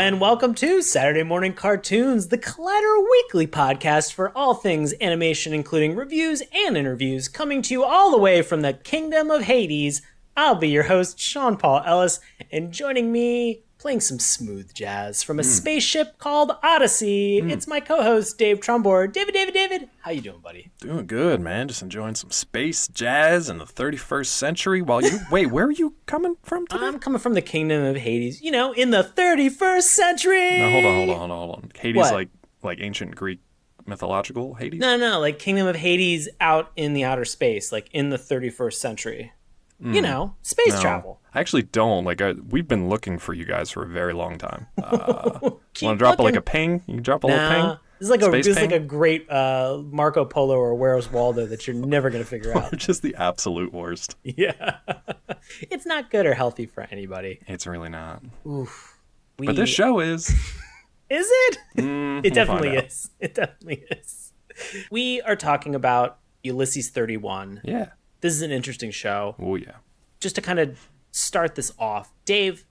And welcome to Saturday Morning Cartoons, the Collider Weekly podcast for all things animation, including reviews and interviews, coming to you all the way from the Kingdom of Hades. I'll be your host, Sean Paul Ellis, and joining me, playing some smooth jazz from a spaceship called Odyssey, it's my co-host, Dave Trumbore. David, how you doing, buddy? Doing good, man. Just enjoying some space jazz in the 31st century while you... Wait, where are you coming from today? I'm coming from the Kingdom of Hades, you know, in the 31st century! No, hold on. Hades, what? like ancient Greek mythological Hades? No, like Kingdom of Hades out in the outer space, like in the 31st century. You know, space travel. I actually don't. We've been looking for you guys for a very long time. Want to drop like a ping? You can drop a little ping? This is like a great Marco Polo or Where's Waldo that you're never going to figure out. Just the absolute worst. Yeah. It's not good or healthy for anybody. It's really not. Oof. But this show is. Is it? It definitely is. It definitely is. We are talking about Ulysses 31. Yeah. This is an interesting show. Oh, yeah. Just to kind of start this off, Dave,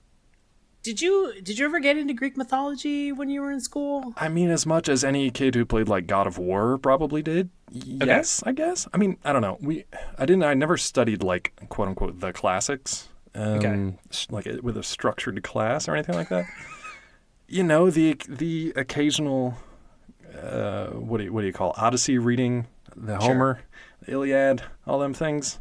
did you ever get into Greek mythology when you were in school? I mean, as much as any kid who played like God of War probably did. Yes, okay. I guess. I mean, I don't know. I never studied like quote unquote the classics. Like with a structured class or anything like that. You know, the occasional what do you call Odyssey reading, the Homer, the Iliad, all them things.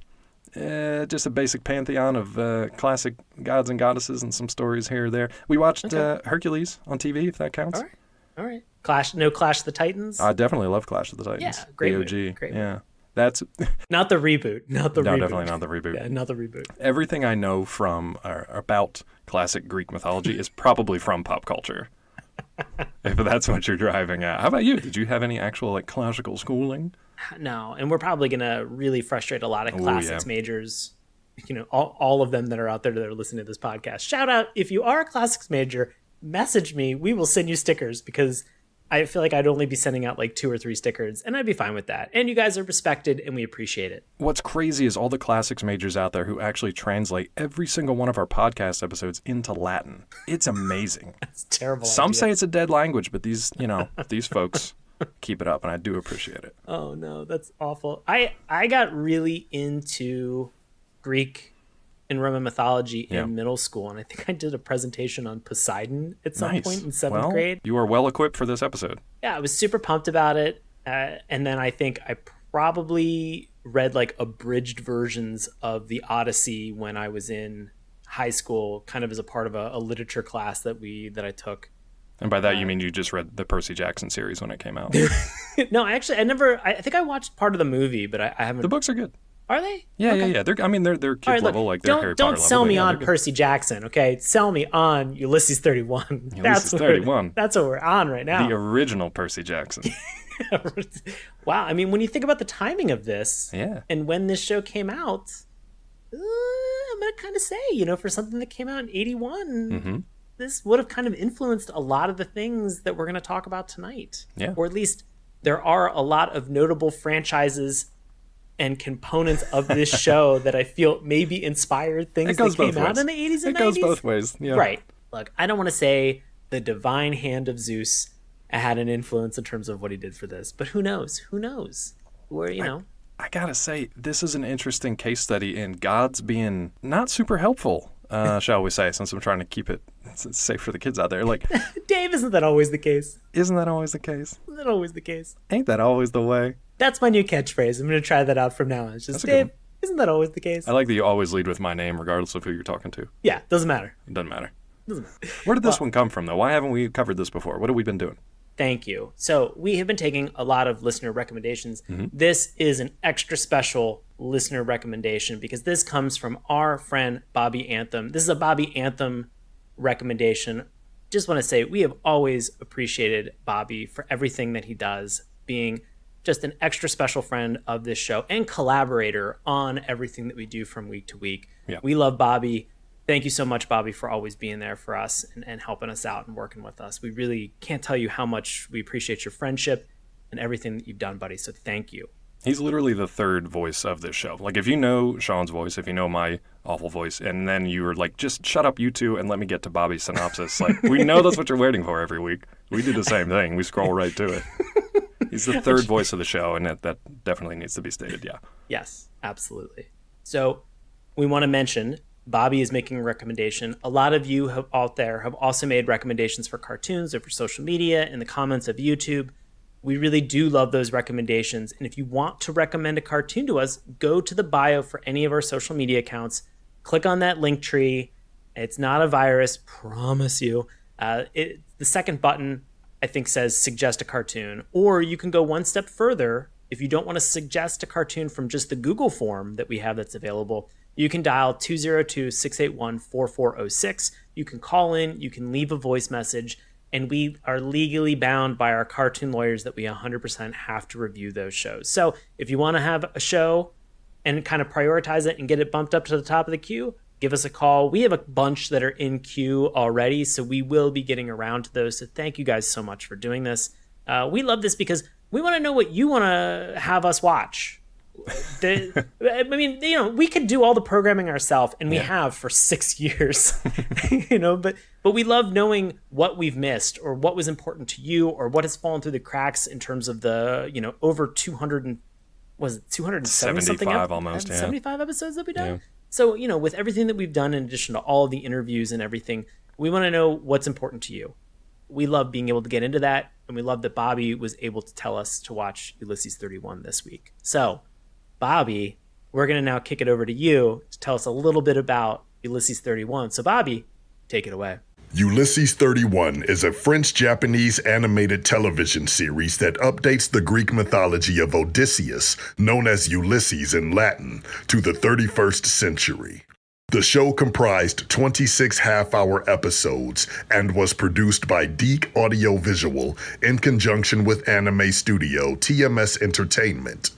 Just a basic pantheon of classic gods and goddesses and some stories here or there. We watched Hercules on TV, if that counts. All right. Clash of the Titans? I definitely love Clash of the Titans. Yeah, great OG. movie. Great movie. Yeah. That's not the reboot. No, definitely not the reboot. Yeah, not the reboot. Everything I know from about classic Greek mythology is probably from pop culture. If that's what you're driving at. How about you? Did you have any actual like classical schooling? No, and we're probably going to really frustrate a lot of classics majors, you know, all of them that are out there that are listening to this podcast. Shout out, if you are a classics major, message me. We will send you stickers because I feel like I'd only be sending out like 2 or 3 stickers, and I'd be fine with that. And you guys are respected, and we appreciate it. What's crazy is all the classics majors out there who actually translate every single one of our podcast episodes into Latin. It's amazing. That's terrible. Some say it's a dead language, but these folks... keep it up, and I do appreciate it. Oh no, that's awful. I got really into Greek and Roman mythology in middle school, and I think I did a presentation on Poseidon at some point in 7th grade. You are well equipped for this episode. Yeah, I was super pumped about it, and then I think I probably read like abridged versions of the Odyssey when I was in high school, kind of as a part of a literature class that I took. And by that, you mean you just read the Percy Jackson series when it came out? No, actually, I think I watched part of the movie, but I haven't. The books are good. Are they? Yeah, okay. Yeah. They're kid level, like they're Harry Potter level. Don't sell me on Percy Jackson, okay? Sell me on Ulysses 31. Ulysses 31. That's what we're on right now. The original Percy Jackson. Wow, I mean, when you think about the timing of this, and when this show came out, I'm going to kind of say, you know, for something that came out in 81, this would have kind of influenced a lot of the things that we're going to talk about tonight. Yeah. Or at least there are a lot of notable franchises and components of this show that I feel maybe inspired things that came out in the 80s and 90s. It goes both ways. Yeah. Right. Look, I don't want to say the divine hand of Zeus had an influence in terms of what he did for this, but who knows? Who knows? Where, you know. I gotta say, this is an interesting case study in gods being not super helpful. Shall we say, since I'm trying to keep it safe for the kids out there. Like, Dave, isn't that always the case? Isn't that always the case? Isn't that always the case? Ain't that always the way? That's my new catchphrase. I'm going to try that out from now on. It's just, Dave, isn't that always the case? I like that you always lead with my name regardless of who you're talking to. Yeah, doesn't matter. It doesn't matter. Where did this one come from, though? Why haven't we covered this before? What have we been doing? Thank you. So we have been taking a lot of listener recommendations. This is an extra special listener recommendation because this comes from our friend Bobby Anthem. This is a Bobby Anthem recommendation. Just want to say we have always appreciated Bobby for everything that he does, being just an extra special friend of this show and collaborator on everything that we do from week to week. Yeah. We love Bobby. Thank you so much, Bobby, for always being there for us and helping us out and working with us. We really can't tell you how much we appreciate your friendship and everything that you've done, buddy. So thank you. He's literally the third voice of this show. Like, if you know Sean's voice, if you know my awful voice, and then you were like, just shut up, you two, and let me get to Bobby's synopsis. Like, we know that's what you're waiting for every week. We do the same thing. We scroll right to it. He's the third voice of the show, and that definitely needs to be stated, yeah. Yes, absolutely. So we want to mention Bobby is making a recommendation. A lot of you out there have also made recommendations for cartoons or for social media in the comments of YouTube. We really do love those recommendations. And if you want to recommend a cartoon to us, go to the bio for any of our social media accounts. Click on that link tree. It's not a virus, promise you. The second button, I think, says suggest a cartoon. Or you can go one step further. If you don't want to suggest a cartoon from just the Google form that we have that's available, you can dial 202-681-4406. You can call in, you can leave a voice message, and we are legally bound by our cartoon lawyers that we 100% have to review those shows. So if you want to have a show and kind of prioritize it and get it bumped up to the top of the queue, give us a call. We have a bunch that are in queue already, so we will be getting around to those. So thank you guys so much for doing this. We love this because we want to know what you want to have us watch. I mean, we could do all the programming ourselves, and we have for 6 years, but we love knowing what we've missed or what was important to you or what has fallen through the cracks in terms of the, over 270 something 75 almost, 75 episodes that we've done. Yeah. So, with everything that we've done, in addition to all of the interviews and everything, we want to know what's important to you. We love being able to get into that, and we love that Bobby was able to tell us to watch Ulysses 31 this week. So, Bobby, we're going to now kick it over to you to tell us a little bit about Ulysses 31. So, Bobby, take it away. Ulysses 31 is a French-Japanese animated television series that updates the Greek mythology of Odysseus, known as Ulysses in Latin, to the 31st century. The show comprised 26 half-hour episodes and was produced by Deke Audiovisuel in conjunction with anime studio TMS Entertainment.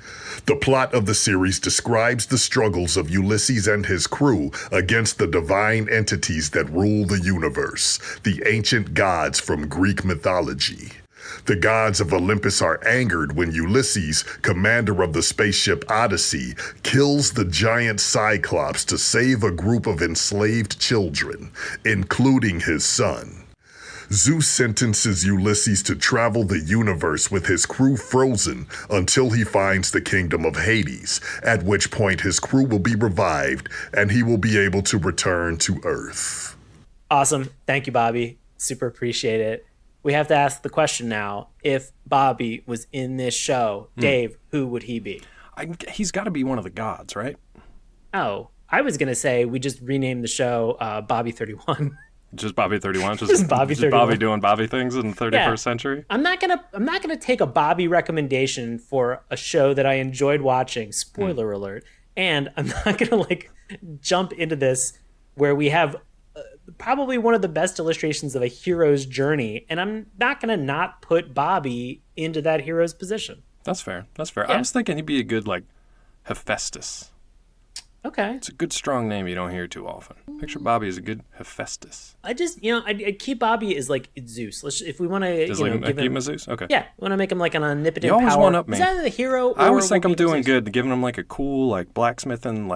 The plot of the series describes the struggles of Ulysses and his crew against the divine entities that rule the universe, the ancient gods from Greek mythology. The gods of Olympus are angered when Ulysses, commander of the spaceship Odyssey, kills the giant cyclops to save a group of enslaved children, including his son. Zeus sentences Ulysses to travel the universe with his crew frozen until he finds the kingdom of Hades, at which point his crew will be revived and he will be able to return to Earth. Awesome. Thank you, Bobby. Super appreciate it. We have to ask the question now. If Bobby was in this show, Dave, who would he be? He's got to be one of the gods, right? Oh, I was going to say we just renamed the show Bobby 31. Just Bobby 31? Just Bobby 31. Bobby doing Bobby things in the 31st century? I'm not gonna take a Bobby recommendation for a show that I enjoyed watching, spoiler alert, and I'm not gonna jump into this where we have probably one of the best illustrations of a hero's journey, and I'm not gonna not put Bobby into that hero's position. That's fair. Yeah. I was thinking he'd be a good Hephaestus. Okay. It's a good strong name you don't hear too often. Picture Bobby as a good Hephaestus. I just, I'd keep Bobby as Zeus. If we want to, give him a Zeus? Okay. Yeah, we want to make him an omnipotent You always power. one up me. Is that the hero? I always think I'm doing good, giving him a cool blacksmithing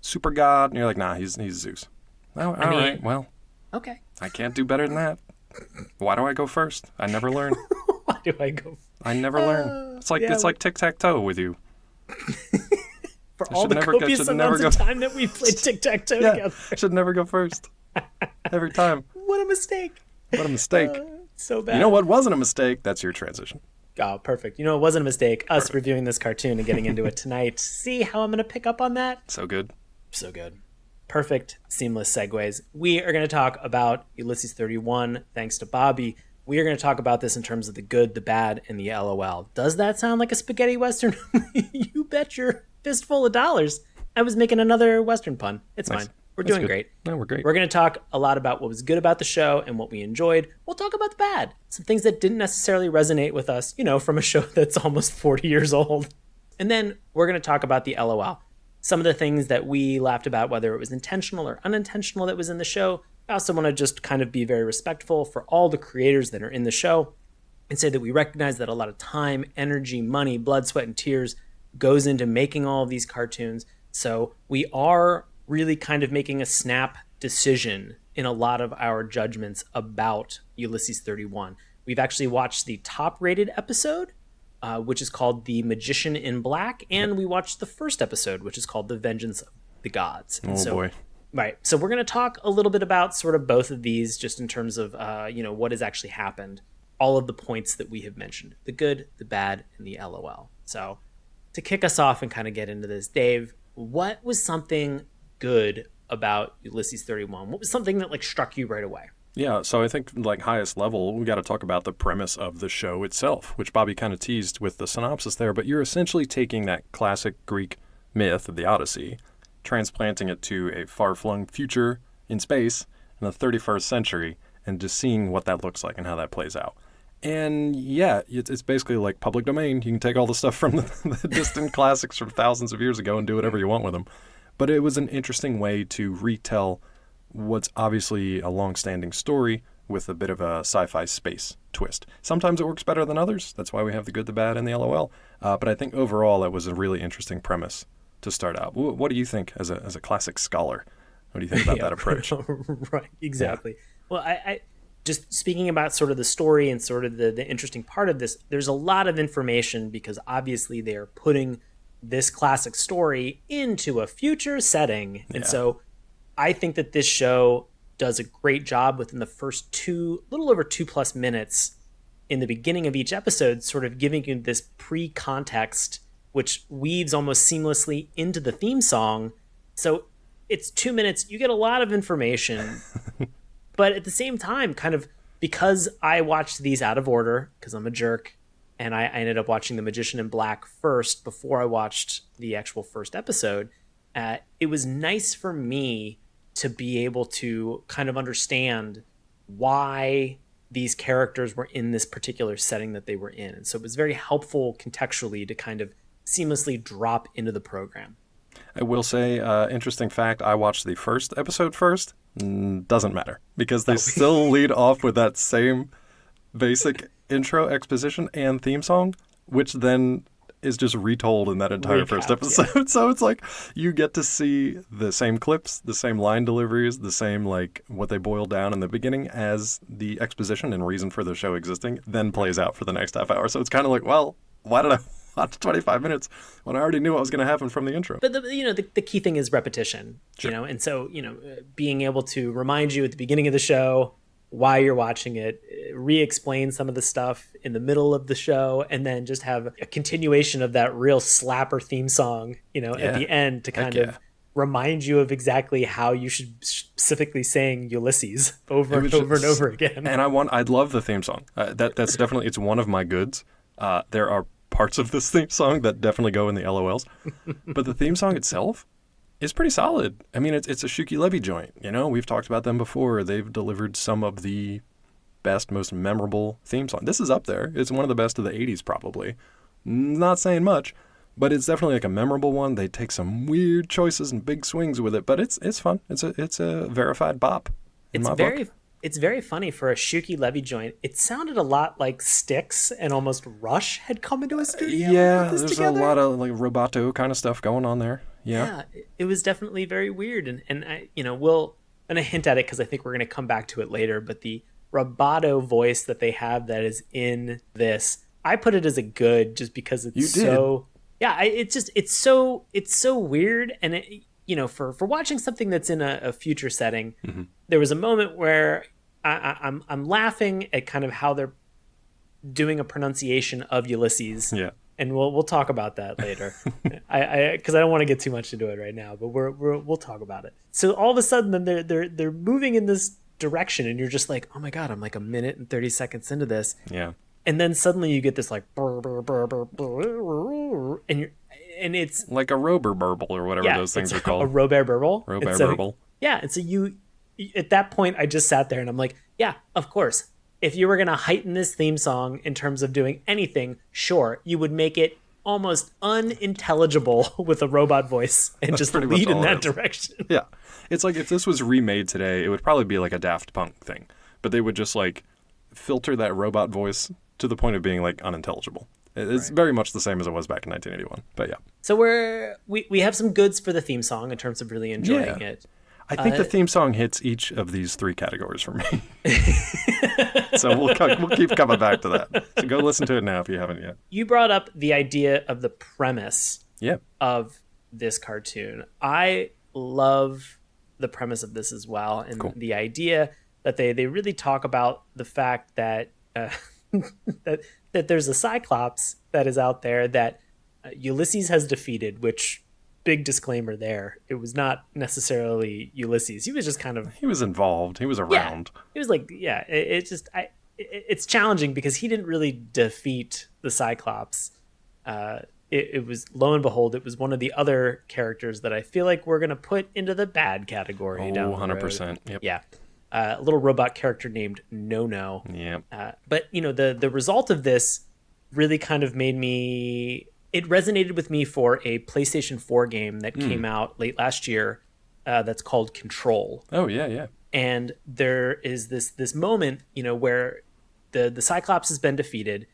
super god, and you're nah, he's Zeus. Oh, all right, well. Okay. I can't do better than that. Why do I go first? I never learn. Why do I go first? I never learn. It's like tic-tac-toe with you. For all the copious amounts of time that we played tic-tac-toe together. I should never go first. Every time. What a mistake. What a mistake. So bad. You know what wasn't a mistake? That's your transition. Oh, perfect. It wasn't a mistake. Us reviewing this cartoon and getting into it tonight. See how I'm going to pick up on that? So good. So good. Perfect, seamless segues. We are going to talk about Ulysses 31, thanks to Bobby. We are going to talk about this in terms of the good, the bad, and the LOL. Does that sound like a spaghetti western? You bet your fistful of dollars. I was making another western pun. It's nice. Fine. We're doing great. No, we're great. We're going to talk a lot about what was good about the show and what we enjoyed. We'll talk about the bad. Some things that didn't necessarily resonate with us, from a show that's almost 40 years old. And then we're going to talk about the LOL. Some of the things that we laughed about, whether it was intentional or unintentional that was in the show. I also want to just kind of be very respectful for all the creators that are in the show and say that we recognize that a lot of time, energy, money, blood, sweat, and tears goes into making all of these cartoons. So we are really kind of making a snap decision in a lot of our judgments about Ulysses 31. We've actually watched the top rated episode, which is called The Magician in Black, and we watched the first episode, which is called The Vengeance of the Gods. And boy. Right. So we're going to talk a little bit about sort of both of these, just in terms of, what has actually happened, all of the points that we have mentioned, the good, the bad, and the LOL. So to kick us off and kind of get into this, Dave, what was something good about Ulysses 31? What was something that struck you right away? Yeah, so I think highest level, we got to talk about the premise of the show itself, which Bobby kind of teased with the synopsis there, but you're essentially taking that classic Greek myth of the Odyssey, transplanting it to a far-flung future in space in the 31st century, and just seeing what that looks like and how that plays out. And yeah, it's basically like public domain. You can take all the stuff from the distant classics from thousands of years ago and do whatever you want with them. But it was an interesting way to retell what's obviously a long-standing story with a bit of a sci-fi space twist. Sometimes it works better than others. That's why we have the good, the bad, and the LOL. But I think overall it was a really interesting premise to start out. What do you think as a classic scholar? What do you think about that approach? Right, exactly. Yeah. Well, I just speaking about sort of the story and sort of the interesting part of this, there's a lot of information because obviously they are putting this classic story into a future setting. And so I think that this show does a great job within the first little over 2+ minutes in the beginning of each episode, sort of giving you this pre-context, which weaves almost seamlessly into the theme song. So it's 2 minutes, you get a lot of information, but at the same time, kind of because I watched these out of order, because I'm a jerk, and I ended up watching The Magician in Black first before I watched the actual first episode, it was nice for me to be able to kind of understand why these characters were in this particular setting that they were in. And so it was very helpful contextually to kind of seamlessly drop into the program. I will say, interesting fact, I watched the first episode first. Doesn't matter, because they still lead off with that same basic intro, exposition, and theme song, which then is just retold in that entire first episode. Yeah. So it's like you get to see the same clips, the same line deliveries, the same what they boil down in the beginning as the exposition and reason for the show existing then plays out for the next half hour. So it's kind of like, well, why did I watch 25 minutes when I already knew what was going to happen from the intro? But the key thing is repetition, sure. And so, being able to remind you at the beginning of the show why you're watching it, re-explain some of the stuff in the middle of the show, and then just have a continuation of that real slapper theme song, at the end to kind of remind you of exactly how you should specifically saying Ulysses over and over again. And I love the theme song. That's definitely, it's one of my goods. There are parts of this theme song that definitely go in the LOLs, but the theme song itself is pretty solid. I mean, it's a Shuki Levy joint. We've talked about them before. They've delivered some of the best, most memorable theme songs. This is up there. It's one of the best of the 80s, probably. Not saying much, but it's definitely a memorable one. They take some weird choices and big swings with it, but it's fun. It's a verified bop in my book. It's very funny for a Shuki Levy joint. It sounded a lot like Styx and almost Rush had come into a studio. Yeah, there's together. A lot of rubato kind of stuff going on there. Yeah, it was definitely very weird, and I, we'll and I hint at it because I think we're going to come back to it later. But the rubato voice that they have that is in this, I put it as a good just because it's so. Yeah, it's so weird, and it, for watching something that's in a future setting, mm-hmm. There was a moment where I'm laughing at kind of how they're doing a pronunciation of Ulysses. Yeah. And we'll talk about that later. Because I don't want to get too much into it right now, but we'll talk about it. So all of a sudden, then they're moving in this direction, and you're just like, oh my god, I'm like a minute and 30 seconds into this. Yeah. And then suddenly you get this burr, burr, burr, burr, burr, and it's like a Robert burble or whatever those things are called. A Robert burble. Robert burble. Yeah, and so you at that point I just sat there and I'm like, yeah, of course. If you were going to heighten this theme song in terms of doing anything, sure, you would make it almost unintelligible with a robot voice and just lead in that direction. Yeah. It's like if this was remade today, it would probably be like a Daft Punk thing. But they would just filter that robot voice to the point of being unintelligible. It's very much the same as it was back in 1981. But yeah. So we have some goods for the theme song in terms of really enjoying it. I think the theme song hits each of these 3 categories for me. So we'll keep coming back to that. So go listen to it now if you haven't yet. You brought up the idea of the premise of this cartoon. I love the premise of this as well, and the idea that they really talk about the fact that that there's a cyclops that is out there that Ulysses has defeated, which, big disclaimer there, it was not necessarily Ulysses. He was just kind of... He was involved. He was around. Yeah, he was like, it's challenging because he didn't really defeat the cyclops. It was, lo and behold, it was one of the other characters that I feel like we're going to put into the bad category down the 100%. road. Yep. Yeah. A little robot character named No-No. Yeah. But, the result of this really kind of made me... It resonated with me for a PlayStation 4 game that came out late last year that's called Control. Oh, yeah. And there is this moment, where the Cyclops has been defeated.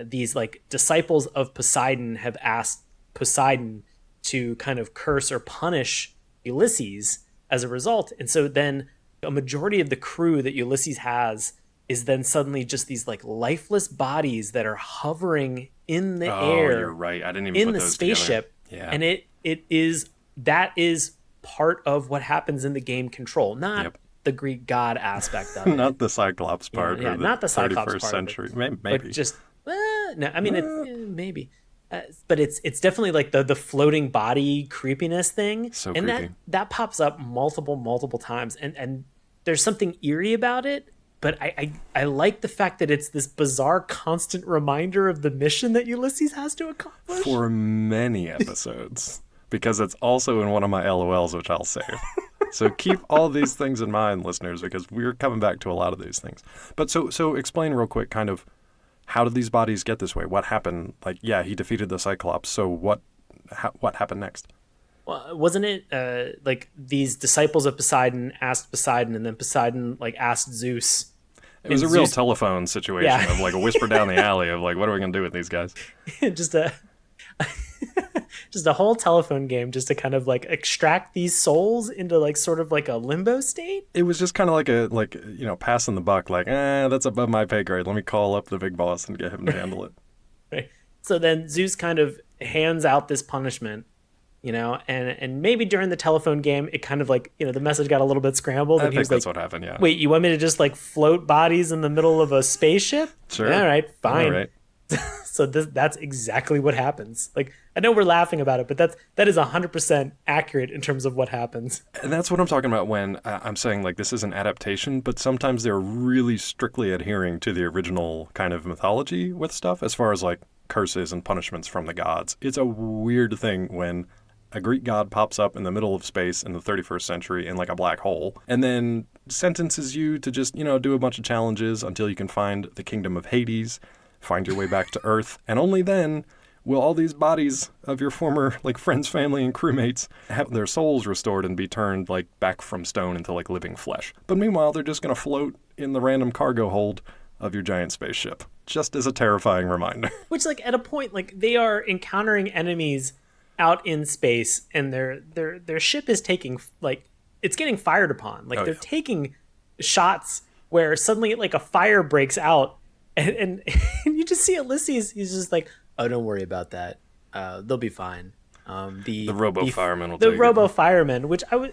These like disciples of Poseidon have asked Poseidon to kind of curse or punish Ulysses as a result. And so then a majority of the crew that Ulysses has is then suddenly just these like lifeless bodies that are hovering in the air. Oh, you're right. I didn't even in put the those spaceship. together. Yeah. And that is part of what happens in the game Control, not the Greek god aspect of it. Not the Cyclops part. Yeah, or not the Cyclops 31st part century. of it. Maybe. But just no, I mean maybe. But it's definitely like the floating body creepiness thing. So and creepy. that pops up multiple times, and there's something eerie about it. But I like the fact that it's this bizarre constant reminder of the mission that Ulysses has to accomplish. For many episodes. Because it's also in one of my LOLs, which I'll save. So keep all these things in mind, listeners, because we're coming back to a lot of these things. But so explain real quick, kind of, how did these bodies get this way? What happened? Like, yeah, he defeated the Cyclops. So what happened next? Well, wasn't it like these disciples of Poseidon asked Poseidon, and then Poseidon like asked Zeus? It was a real telephone situation of like a whisper down the alley of like, what are we going to do with these guys? just a whole telephone game just to kind of like extract these souls into like sort of like a limbo state. It was just kind of like passing the buck, like, that's above my pay grade. Let me call up the big boss and get him to handle it. Right. So then Zeus kind of hands out this punishment, and maybe during the telephone game, it kind of like, the message got a little bit scrambled. I think that's what happened, yeah. Wait, you want me to just like float bodies in the middle of a spaceship? Sure. All right, fine. All right. So that's exactly what happens. Like, I know we're laughing about it, but that is 100% accurate in terms of what happens. And that's what I'm talking about when I'm saying like this is an adaptation, but sometimes they're really strictly adhering to the original kind of mythology with stuff as far as like curses and punishments from the gods. It's a weird thing when a Greek god pops up in the middle of space in the 31st century in like a black hole and then sentences you to just, do a bunch of challenges until you can find the kingdom of Hades, find your way back to Earth, and only then will all these bodies of your former like friends, family, and crewmates have their souls restored and be turned like back from stone into like living flesh. But meanwhile, they're just going to float in the random cargo hold of your giant spaceship, just as a terrifying reminder. Which, like, at a point, like, they are encountering enemies out in space, and their ship is taking, like, it's getting fired upon. Like, they're taking shots where suddenly, like, a fire breaks out, and you just see Ulysses. He's just like, oh, don't worry about that. They'll be fine. The robo-fireman will the take it. robo-fireman, which I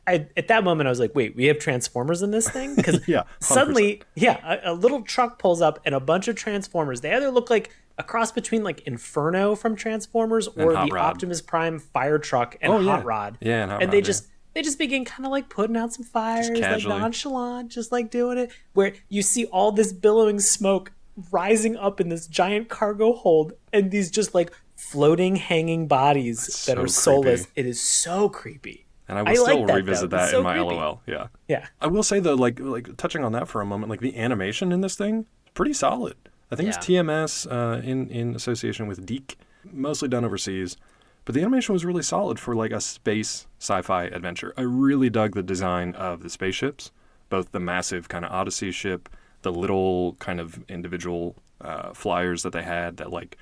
at that moment I was like, wait, we have Transformers in this thing? Because yeah, suddenly, a little truck pulls up and a bunch of Transformers. They either look like a cross between like Inferno from Transformers or the Optimus Prime fire truck and Hot Rod. Yeah, and Hot and Rod, they just begin kind of like putting out some fires, like casually. nonchalant, just like doing it. Where you see all this billowing smoke rising up in this giant cargo hold, and these just like floating, hanging bodies that are soulless. It is so creepy. And I will still revisit that in my creepy. LOL. Yeah. Yeah. I will say though, like touching on that for a moment, like the animation in this thing is pretty solid. I think it's TMS in association with Deke, mostly done overseas. But the animation was really solid for like a space sci-fi adventure. I really dug the design of the spaceships, both the massive kind of Odyssey ship, the little kind of individual flyers that they had that like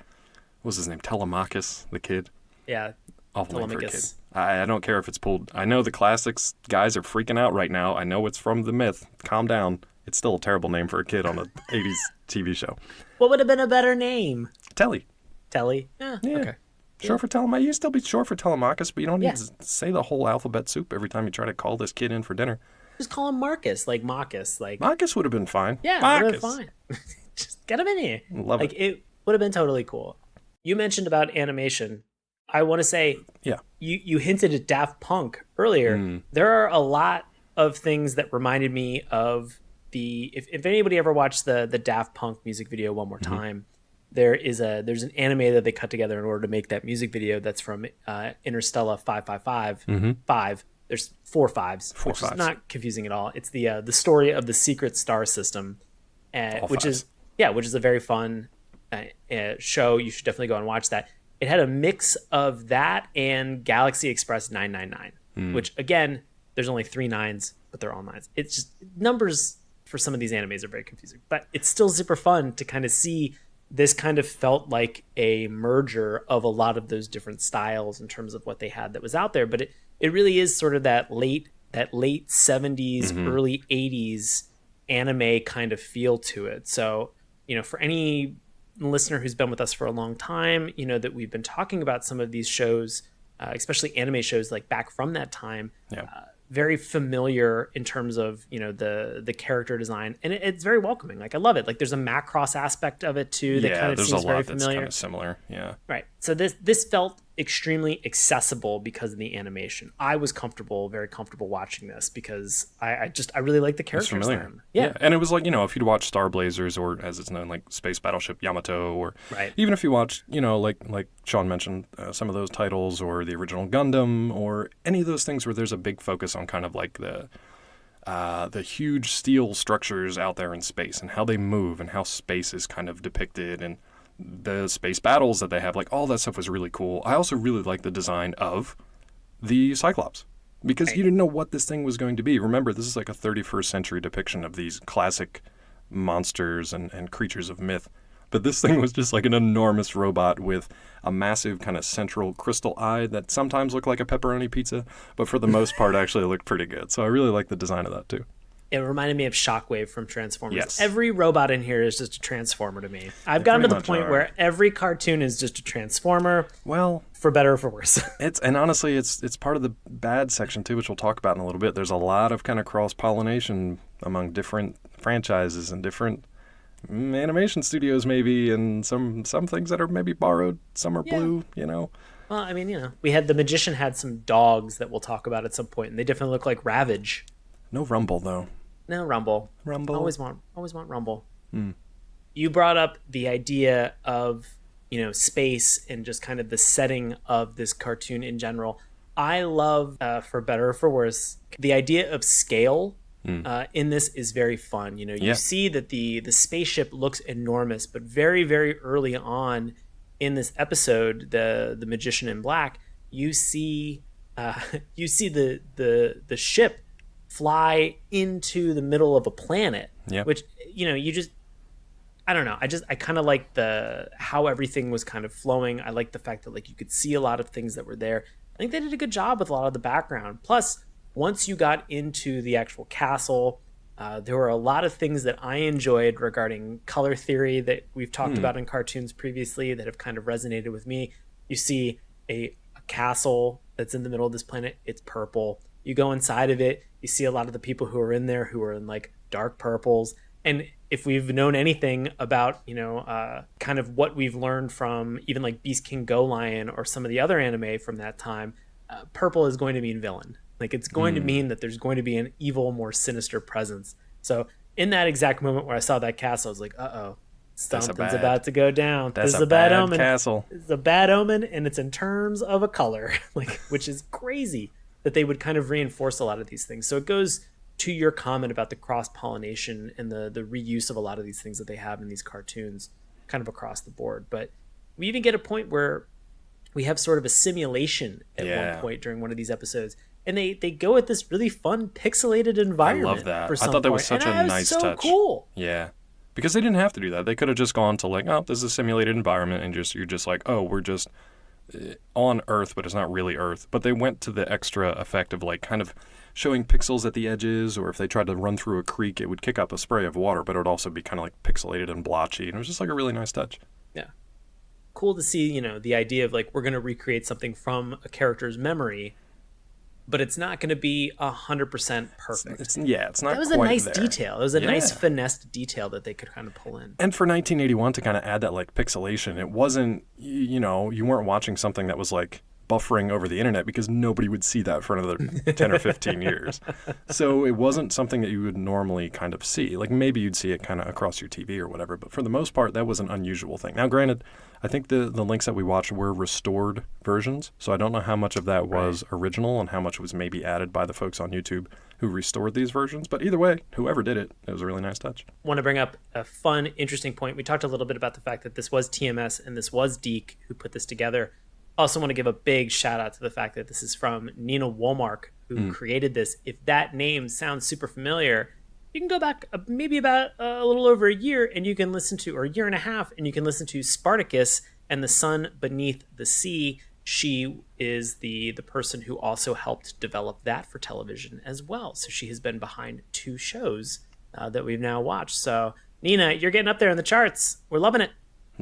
what was his name? Telemachus, the kid. Yeah. Awful name for a kid. I don't care if it's pulled. I know the classics guys are freaking out right now. I know it's from the myth. Calm down. It's still a terrible name for a kid on an 80s TV show. What would have been a better name? Telly. Telly? Yeah. Okay. Short for Telemachus. You still be short for Telemachus, but you don't need to say the whole alphabet soup every time you try to call this kid in for dinner. Just call him Marcus, like Marcus. Marcus would have been fine. Yeah, Marcus. would have been fine. Just get him in here. Love it. It would have been totally cool. You mentioned about animation. I want to say, you hinted at Daft Punk earlier. There are a lot of things that reminded me of if anybody ever watched the Daft Punk music video One More Time, there's an anime that they cut together in order to make that music video that's from Interstellar 555. 5. There's 4 5s, which is not confusing at all. It's the story of the secret star system, which is a very fun show. You should definitely go and watch that. It had a mix of that and Galaxy Express 999, which again, there's only 3 9s, but they're all 9s. It's just numbers for some of these animes are very confusing, but it's still super fun to kind of see. This kind of felt like a merger of a lot of those different styles in terms of what they had that was out there. But it really is sort of that late 70s, early 80s anime kind of feel to it. So, for any listener who's been with us for a long time, that we've been talking about some of these shows, especially anime shows like back from that time. Very familiar in terms of the character design, and it's very welcoming. Like I love it. Like there's a Macross aspect of it too that kind of seems very familiar. That's kind of similar. Yeah. Right. So this felt extremely accessible because of the animation. I was very comfortable watching this because I really like the characters. Yeah. And it was like if you'd watch Star Blazers or as it's known like Space Battleship Yamato or even if you watch like Sean mentioned some of those titles or the original Gundam or any of those things where there's a big focus on kind of like the huge steel structures out there in space and how they move and how space is kind of depicted and the space battles that they have, like all that stuff was really cool. I also really like the design of the Cyclops because you didn't know what this thing was going to be. Remember, this is like a 31st century depiction of these classic monsters and creatures of myth. But this thing was just like an enormous robot with a massive kind of central crystal eye that sometimes looked like a pepperoni pizza, but for the most part actually looked pretty good. So I really like the design of that too. It reminded me of Shockwave from Transformers. Yes. Every robot in here is just a Transformer to me. I've gotten to the point where every cartoon is just a Transformer. Well, for better or for worse. And honestly, it's part of the bad section too, which we'll talk about in a little bit. There's a lot of kind of cross-pollination among different franchises and different animation studios maybe, and some things that are maybe borrowed, some are blue, Well, I mean, we had The Magician had some dogs that we'll talk about at some point, and they definitely look like Ravage. No Rumble though. No Rumble. Always want Rumble. You brought up the idea of space and just kind of the setting of this cartoon in general. I love, for better or for worse, the idea of scale in this is very fun. You see that the spaceship looks enormous, but very, very early on in this episode, the Magician in Black, you see the ship fly into the middle of a planet, which I don't know. I kind of like how everything was kind of flowing. I like the fact that you could see a lot of things that were there. I think they did a good job with a lot of the background. Plus, once you got into the actual castle, there were a lot of things that I enjoyed regarding color theory that we've talked about in cartoons previously that have kind of resonated with me. You see a castle that's in the middle of this planet. It's purple. You go inside of it, you see a lot of the people who are in there who are in dark purples. And if we've known anything about, kind of what we've learned from even Beast King Go Lion or some of the other anime from that time, purple is going to mean villain. It's going to mean that there's going to be an evil, more sinister presence. So in that exact moment where I saw that castle, I was like, uh-oh, something's about to go down. This is a bad omen. Castle. It's a bad omen, and it's in terms of a color, which is crazy that they would kind of reinforce a lot of these things. So it goes to your comment about the cross-pollination and the reuse of a lot of these things that they have in these cartoons kind of across the board. But we even get a point where we have sort of a simulation at one point during one of these episodes. And they go at this really fun pixelated environment. I love that. I thought that was such a nice touch. Cool. Yeah. Because they didn't have to do that. They could have just gone to like, oh, this is a simulated environment, and you're just like, oh, we're just on Earth, but it's not really Earth. But they went to the extra effect of like kind of showing pixels at the edges, or if they tried to run through a creek, it would kick up a spray of water, but it would also be kind of like pixelated and blotchy. And it was just like a really nice touch. Yeah. Cool to see, the idea of like, we're going to recreate something from a character's memory, but it's not going to be 100% perfect. It's not That was quite a nice there. detail. It was a nice finessed detail that they could kind of pull in. And for 1981 to kind of add that like pixelation, it wasn't, you weren't watching something that was like buffering over the internet, because nobody would see that for another 10 or 15 years. So it wasn't something that you would normally kind of see. Like maybe you'd see it kind of across your TV or whatever, but for the most part, that was an unusual thing. Now, granted, I think the links that we watched were restored versions, so I don't know how much of that was original and how much was maybe added by the folks on YouTube who restored these versions. But either way, whoever did it, it was a really nice touch. I want to bring up a fun, interesting point. We talked a little bit about the fact that this was TMS and this was Deke who put this together. Also want to give a big shout out to the fact that this is from Nina Womark, who created this. If that name sounds super familiar, you can go back maybe about a little over a year and you can listen to, or a year and a half, and you can listen to Spartacus and the Sun Beneath the Sea. She is the person who also helped develop that for television as well. So she has been behind 2 shows that we've now watched. So Nina, you're getting up there in the charts. We're loving it.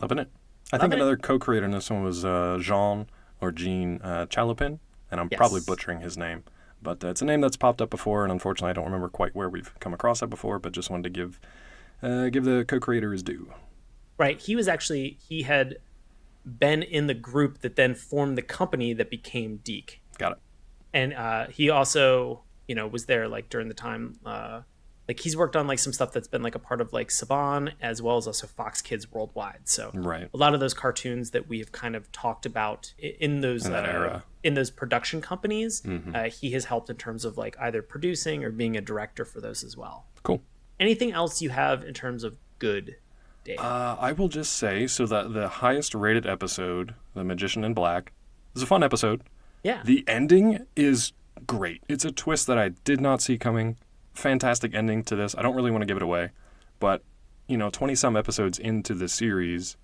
Loving it. I think another co-creator in this one was Jean Chalopin, and I'm probably butchering his name. But it's a name that's popped up before, and unfortunately I don't remember quite where we've come across that before, but just wanted to give the co-creator his due. Right. He had been in the group that then formed the company that became Deke. Got it. And he also, was there like during the time, like he's worked on like some stuff that's been like a part of like Saban, as well as also Fox Kids Worldwide. So a lot of those cartoons that we have kind of talked about in those that era, in those production companies, he has helped in terms of like either producing or being a director for those as well. Cool. Anything else you have in terms of good, Dave? I will just say, so that the highest rated episode, The Magician in Black, is a fun episode. Yeah. The ending is great. It's a twist that I did not see coming. Fantastic ending to this. I don't really want to give it away, but 20-some episodes into the series,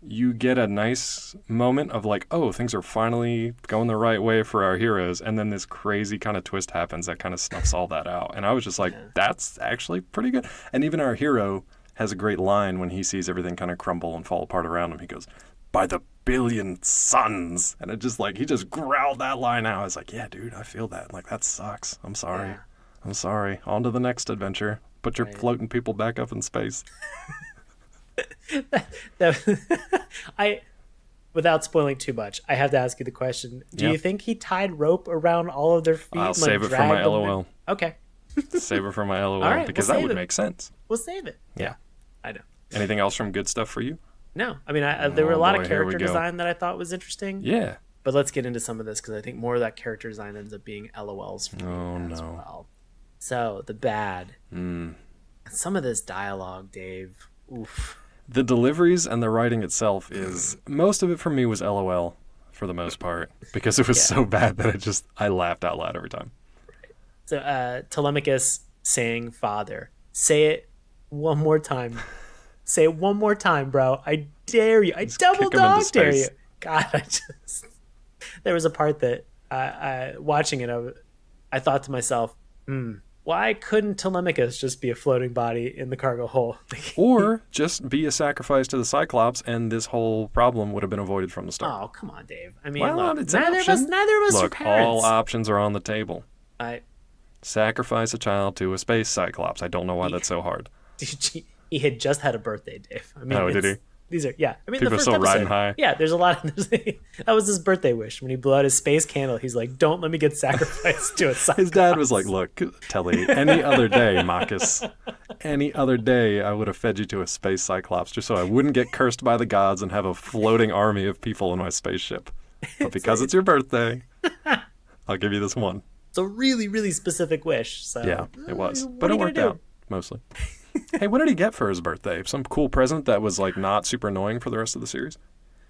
you get a nice moment of like, oh, things are finally going the right way for our heroes, and then this crazy kind of twist happens that kind of snuffs all that out. And I was just like, that's actually pretty good. And even our hero has a great line when he sees everything kind of crumble and fall apart around him. He goes, "By the billion suns," and it just like he just growled that line out. I was like, yeah, dude, I feel that. Like, that sucks. I'm sorry. Yeah. I'm sorry. On to the next adventure. Put your floating people back up in space. Without spoiling too much, I have to ask you the question. Do you think he tied rope around all of their feet? I'll save it for my LOL. Okay. Save it for my LOL, right, because we'll that would it. make sense. We'll save it. Yeah. I know. Anything else from good stuff for you? No. I mean, there were a lot of here we character go. design that I thought was interesting. Yeah. But let's get into some of this, because I think more of that character design ends up being LOLs for me as well. So, the bad. Some of this dialogue, Dave. Oof. The deliveries and the writing itself is, most of it for me was LOL for the most part, because it was so bad that I laughed out loud every time. Right. So Telemachus saying father. Say it one more time. Say it one more time, bro. I dare you. I double dog dare you. God, there was a part that watching it, I thought to myself, why couldn't Telemachus just be a floating body in the cargo hold? Or just be a sacrifice to the Cyclops, and this whole problem would have been avoided from the start. Oh, come on, Dave. I mean, well, look, it's an neither of option. us are Look, parents. all options are on the table. I Sacrifice a child to a space Cyclops. I don't know why that's so hard. He had just had a birthday, Dave. I mean, did he? These are, I mean, People the first are still riding episode, high. Yeah, there's a lot. That was his birthday wish when he blew out his space candle. He's like, "Don't let me get sacrificed to a Cyclops." His dad was like, "Look, Telly, any other day, Marcus, any other day, I would have fed you to a space Cyclops just so I wouldn't get cursed by the gods and have a floating army of people in my spaceship. But because it's your birthday, I'll give you this one." It's a really, really specific wish. So yeah, it was, but it worked out mostly. Hey, what did he get for his birthday? Some cool present that was like not super annoying for the rest of the series?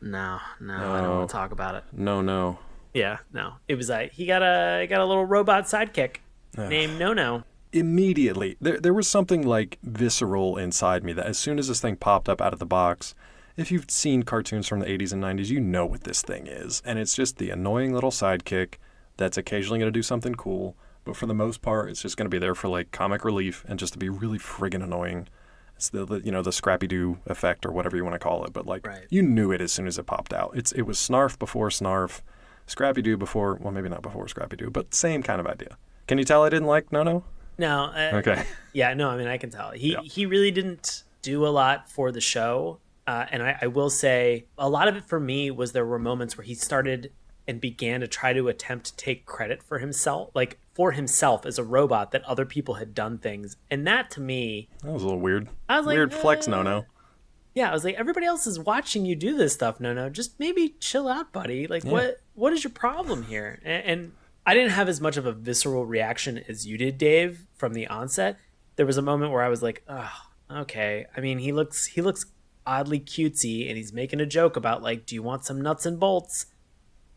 No, I don't want to talk about it. No. Yeah, no. It was he got a little robot sidekick named No. immediately, there was something like visceral inside me that as soon as this thing popped up out of the box, if you've seen cartoons from the 80s and 90s, you know what this thing is. And it's just the annoying little sidekick that's occasionally going to do something cool. But for the most part, it's just going to be there for like comic relief and just to be really friggin' annoying. It's the Scrappy-Doo effect or whatever you want to call it. But like, You knew it as soon as it popped out. It was Snarf before Snarf, Scrappy-Doo before, well, maybe not before Scrappy-Doo, but same kind of idea. Can you tell I didn't like No? No. Okay. Yeah, no, I mean, I can tell. He really didn't do a lot for the show. And I will say a lot of it for me was there were moments where he started and began to try to attempt to take credit for himself, like for himself as a robot, that other people had done things. And that to me... That was a little weird. I was like... Weird flex, No. Yeah, I was like, everybody else is watching you do this stuff, No. Just maybe chill out, buddy. Like, what is your problem here? And I didn't have as much of a visceral reaction as you did, Dave, from the onset. There was a moment where I was like, oh, okay. I mean, he looks oddly cutesy, and he's making a joke about like, do you want some nuts and bolts?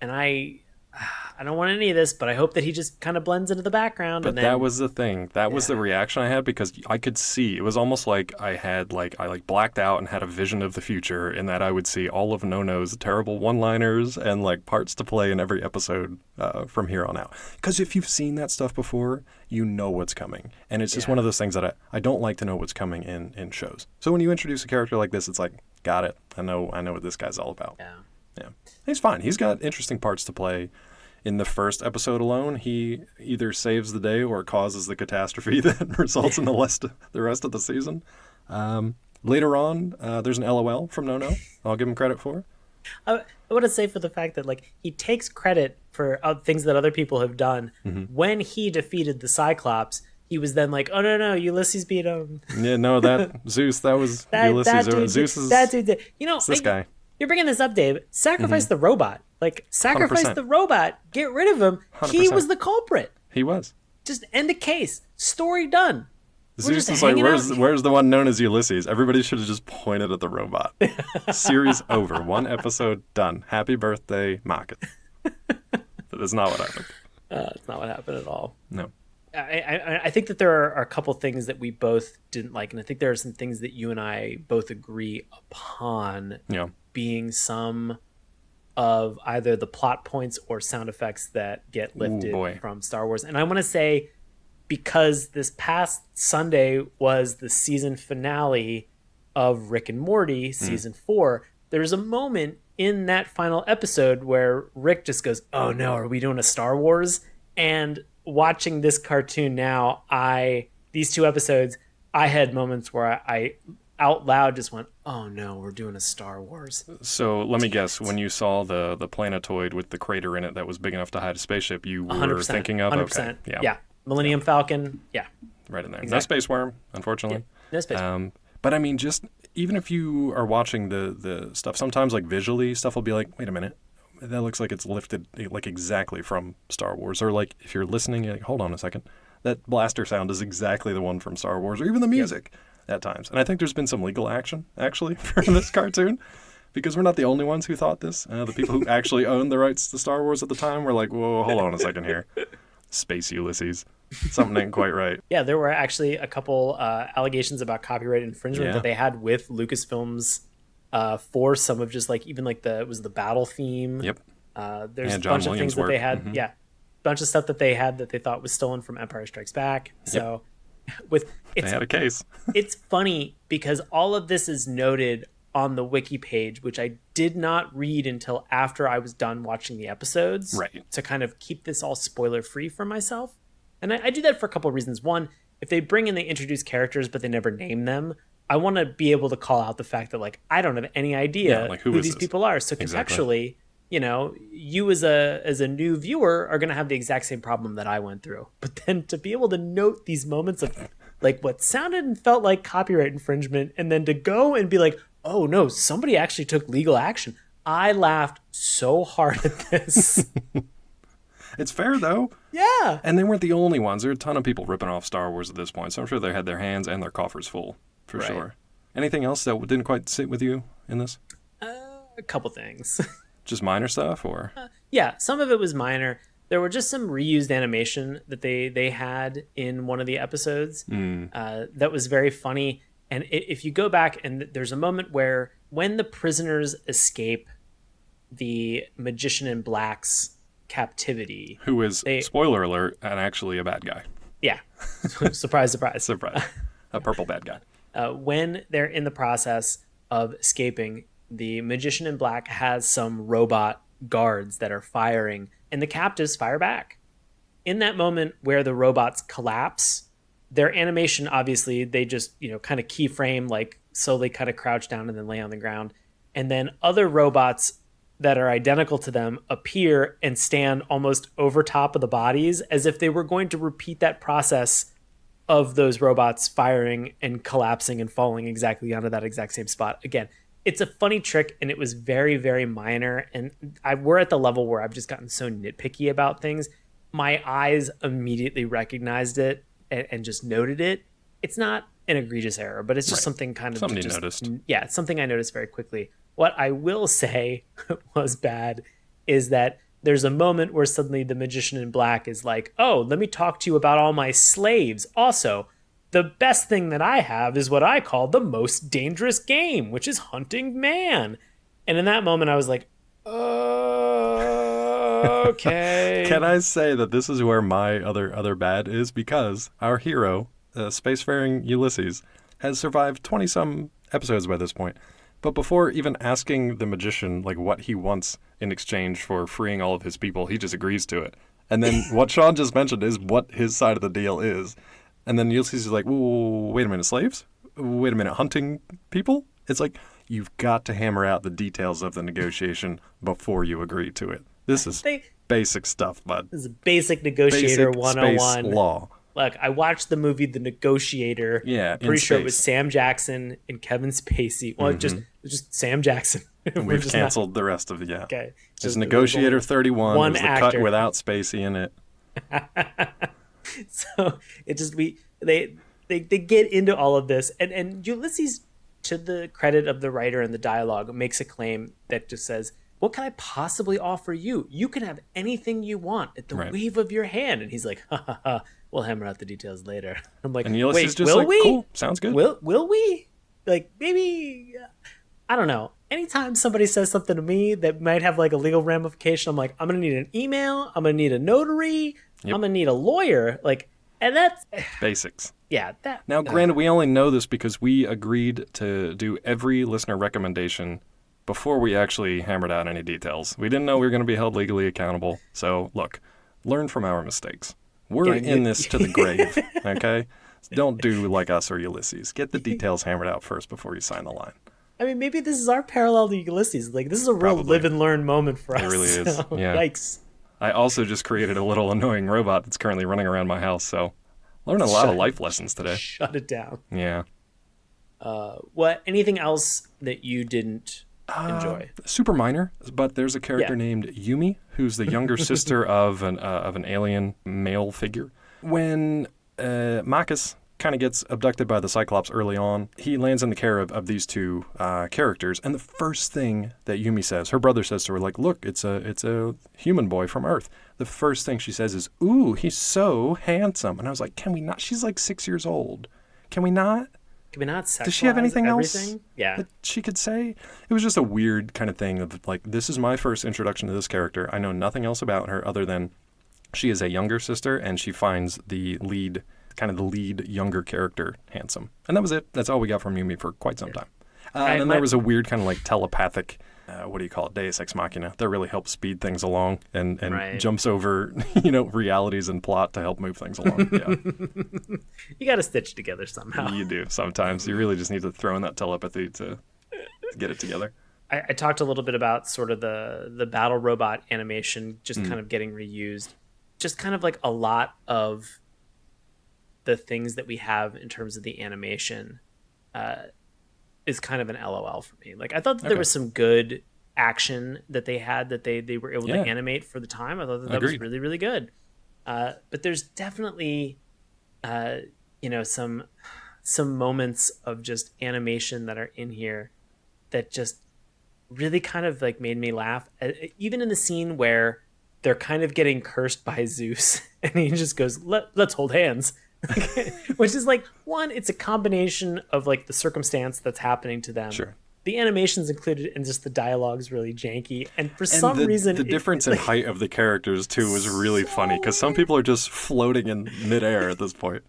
And I don't want any of this, but I hope that he just kind of blends into the background. But and then, that was the thing. That was the reaction I had, because I could see, it was almost like I blacked out and had a vision of the future, in that I would see all of No-No's terrible one-liners and like parts to play in every episode from here on out. Because if you've seen that stuff before, you know what's coming. And it's just one of those things that I don't like to know what's coming in shows. So when you introduce a character like this, it's like, got it. I know what this guy's all about. Yeah. Yeah. He's fine. He's got interesting parts to play. In the first episode alone, he either saves the day or causes the catastrophe that results in the rest of the season. Later on, there's an LOL from No. I'll give him credit for. I want to say for the fact that like he takes credit for things that other people have done. Mm-hmm. When he defeated the Cyclops, he was then like, oh no, Ulysses beat him. Yeah, no, that Zeus, that was Ulysses. Zeus is that dude. this guy. You're bringing this up, Dave. Sacrifice the robot. Like, sacrifice 100%. The robot. Get rid of him. 100%. He was the culprit. He was. Just end the case. Story done. Zeus is like, where's the one known as Ulysses? Everybody should have just pointed at the robot. Series over. One episode done. Happy birthday, mock it. That is not what happened. It's not what happened at all. No. I think that there are a couple things that we both didn't like, and I think there are some things that you and I both agree upon. Yeah. Being some of either the plot points or sound effects that get lifted from Star Wars. And I want to say, because this past Sunday was the season finale of Rick and Morty, season 4, there's a moment in that final episode where Rick just goes, oh no, are we doing a Star Wars? And watching this cartoon now, these 2 episodes, I had moments where I out loud just went, oh no, we're doing a Star Wars. So let me guess, when you saw the planetoid with the crater in it that was big enough to hide a spaceship, you were 100%, thinking of 100%. Okay. Yeah. Millennium Falcon. Yeah. Right in there. Exactly. No space worm, unfortunately. Yeah. No space worm. But I mean, just even if you are watching the stuff, sometimes like visually stuff will be like, wait a minute, that looks like it's lifted like exactly from Star Wars. Or like if you're listening, you're like, hold on a second, that blaster sound is exactly the one from Star Wars, or even the music. Yep. At times. And I think there's been some legal action, actually, for this cartoon, because we're not the only ones who thought this. The people who actually owned the rights to Star Wars at the time were like, whoa, hold on a second here. Space Ulysses. Something ain't quite right. Yeah, there were actually a couple allegations about copyright infringement that they had with Lucasfilms for some of just like, even like it was the battle theme. Yep. There's a bunch of things that they had. Mm-hmm. Yeah. A bunch of stuff that they had that they thought was stolen from Empire Strikes Back. So... They had a case. It's funny because all of this is noted on the wiki page, which I did not read until after I was done watching the episodes, right? To kind of keep this all spoiler free for myself. And I do that for a couple of reasons. One, if they introduce characters but they never name them, I want to be able to call out the fact that like I don't have any idea who these people are. So contextually, you as a new viewer are going to have the exact same problem that I went through. But then to be able to note these moments of like what sounded and felt like copyright infringement, and then to go and be like, oh no, somebody actually took legal action. I laughed so hard at this. It's fair though. Yeah. And they weren't the only ones. There are a ton of people ripping off Star Wars at this point. So I'm sure they had their hands and their coffers full for sure. Anything else that didn't quite sit with you in this? A couple things. Just minor stuff, or? Yeah, some of it was minor. there were just some reused animation that they had in one of the episodes that was very funny. And if you go back, and there's a moment where when the prisoners escape the magician in black's captivity, who is, spoiler alert, and actually a bad guy. Yeah. Surprise, surprise. Surprise. A purple bad guy. When they're in the process of escaping, the magician in black has some robot guards that are firing, and the captives fire back. In that moment where the robots collapse, their animation, obviously, they just, kind of keyframe, like slowly kind of crouch down and then lay on the ground. And then other robots that are identical to them appear and stand almost over top of the bodies, as if they were going to repeat that process of those robots firing and collapsing and falling exactly onto that exact same spot. Again, it's a funny trick, and it was very, very minor. And we're at the level where I've just gotten so nitpicky about things. My eyes immediately recognized it and just noted it. It's not an egregious error, but it's just something kind of... Something you noticed. Yeah, it's something I noticed very quickly. What I will say was bad is that there's a moment where suddenly the magician in black is like, oh, let me talk to you about all my slaves. Also, the best thing that I have is what I call the most dangerous game, which is hunting man. And in that moment, I was like, okay. Can I say that this is where my other bad is? Because our hero, spacefaring Ulysses, has survived 20-some episodes by this point. But before even asking the magician like what he wants in exchange for freeing all of his people, he just agrees to it. And then what Sean just mentioned is what his side of the deal is. And then Ulysses is like, wait a minute, slaves? Wait a minute, hunting people? It's like, you've got to hammer out the details of the negotiation before you agree to it. This is basic stuff, bud. This is basic negotiator 101. Space law. Look, I watched the movie The Negotiator. Yeah, I'm pretty sure it was Sam Jackson and Kevin Spacey. Well, just Sam Jackson. We've canceled the rest of the Okay. It's Negotiator 31. One it was the actor. cut without Spacey in it. So it just they get into all of this, and Ulysses, to the credit of the writer and the dialogue, makes a claim that just says, what can I possibly offer you? You can have anything you want at the wave of your hand. And he's like, ha ha ha, we'll hammer out the details later. I'm like, and Ulysses wait, just will like, we? Cool, sounds good. Will we? Like, maybe, I don't know. Anytime somebody says something to me that might have like a legal ramification, I'm like, I'm going to need an email. I'm going to need a notary. Yep. I'm going to need a lawyer. Like, and that's... Basics. Yeah. That. Now, granted, we only know this because we agreed to do every listener recommendation before we actually hammered out any details. We didn't know we were going to be held legally accountable. So, look, learn from our mistakes. We're in this to the grave, okay? Don't do like us or Ulysses. Get the details hammered out first before you sign the line. I mean, maybe this is our parallel to Ulysses. Like, this is a real live and learn moment for us. It really is. So, yeah. Yikes. I also just created a little annoying robot that's currently running around my house, so learned a lot of life lessons today. Shut it down. Yeah. Anything else that you didn't enjoy? Super minor, but there's a character named Yumi, who's the younger sister of an alien male figure. When Marcus kind of gets abducted by the Cyclops early on, he lands in the care of these two characters, and the first thing that Yumi says, her brother says to her, like, look, it's a human boy from Earth. The first thing she says is, ooh, he's so handsome. And I was like, can we not? She's like 6 years old. Can we not? Can we not sexualize Does she have anything everything? else that she could say? It was just a weird kind of thing of like, this is my first introduction to this character. I know nothing else about her other than she is a younger sister, and she finds the lead younger character handsome. And that was it. That's all we got from Yumi for quite some time. And then there was a weird kind of like telepathic, Deus Ex Machina that really helps speed things along and jumps over, realities and plot to help move things along. Yeah. You got to stitch together somehow. You do. Sometimes you really just need to throw in that telepathy to get it together. I talked a little bit about sort of the battle robot animation just kind of getting reused. Just kind of like a lot of the things that we have in terms of the animation is kind of an LOL for me. Like, I thought that there was some good action that they had that they were able to animate for the time. I thought that was really, really good. But there's definitely, some moments of just animation that are in here that just really kind of like made me laugh. Even in the scene where they're kind of getting cursed by Zeus, and he just goes, let's hold hands. Which is like, one, it's a combination of like the circumstance that's happening to them. Sure. The animation's included, and just the dialogue's really janky. And for some reason, the difference in height of the characters too was really funny, because some people are just floating in midair at this point.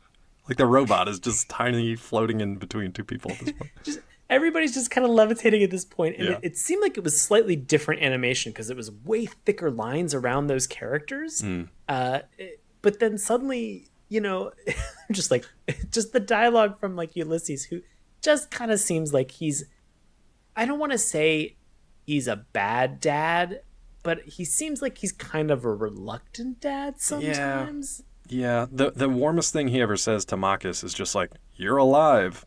Like the robot is just tiny, floating in between two people at this point. Everybody's just kind of levitating at this point, and it seemed like it was slightly different animation because it was way thicker lines around those characters. But then suddenly, just the dialogue from like Ulysses, who just kind of seems like I don't want to say he's a bad dad, but he seems like he's kind of a reluctant dad sometimes. Yeah. The warmest thing he ever says to Marcus is just like, "You're alive."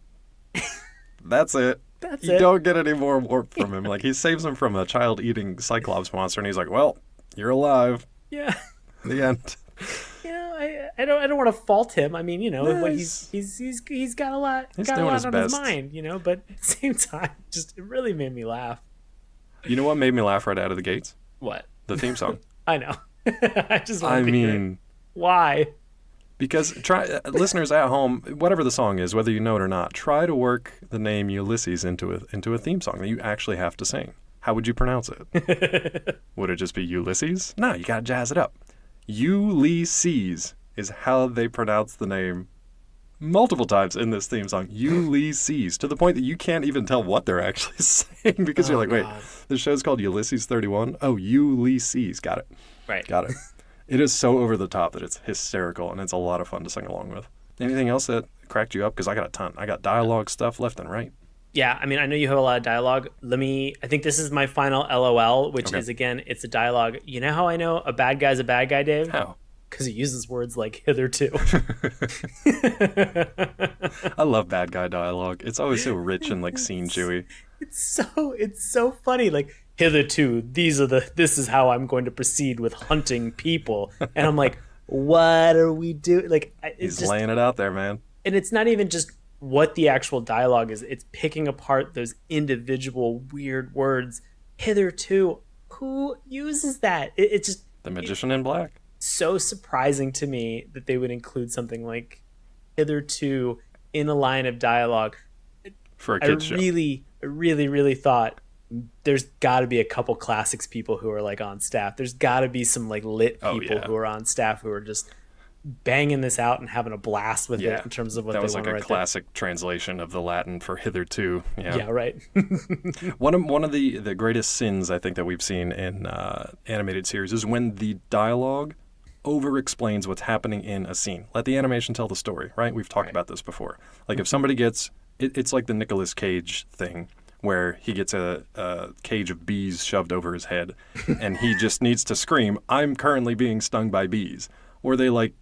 That's it. You don't get any more warmth from him. Like, he saves him from a child-eating cyclops monster, and he's like, "Well, you're alive." Yeah. The end. I don't want to fault him. I mean, he's got a lot on his mind, but at the same time, just it really made me laugh. You know what made me laugh right out of the gates? What? The theme song. I know. Why? Because listeners at home, whatever the song is, whether you know it or not, try to work the name Ulysses into a theme song that you actually have to sing. How would you pronounce it? Would it just be Ulysses? No, you gotta jazz it up. Ulysses is how they pronounce the name multiple times in this theme song. Ulysses, to the point that you can't even tell what they're actually saying, because you're like, wait, the show's called Ulysses 31? Oh, Ulysses. Got it. Right. Got it. It is so over the top that it's hysterical, and it's a lot of fun to sing along with. Anything else that cracked you up? Because I got a ton. I got dialogue stuff left and right. Yeah, I mean, I know you have a lot of dialogue. I think this is my final LOL, which is, again, it's a dialogue. You know how I know a bad guy's a bad guy, Dave? How? Because he uses words like hitherto. I love bad guy dialogue. It's always so rich and like scene chewy. It's so funny. Like, hitherto, this is how I'm going to proceed with hunting people. And I'm like, what are we doing? Like, he's just laying it out there, man. And it's not even just what the actual dialogue is. It's picking apart those individual weird words. Hitherto, who uses that? It's just the Magician in Black. So surprising to me that they would include something like hitherto in a line of dialogue. For a kid's show. I really thought there's got to be a couple classics people who are like on staff. There's got to be some like lit people who are on staff who are just banging this out and having a blast with it in terms of what they want to write. That was like a classic translation of the Latin for hitherto. Yeah, right. One of the greatest sins I think that we've seen in animated series is when the dialogue over-explains what's happening in a scene. Let the animation tell the story, right? We've talked about this before. Like if somebody gets, it's like the Nicolas Cage thing, where he gets a cage of bees shoved over his head, and he just needs to scream, "I'm currently being stung by bees." Or they like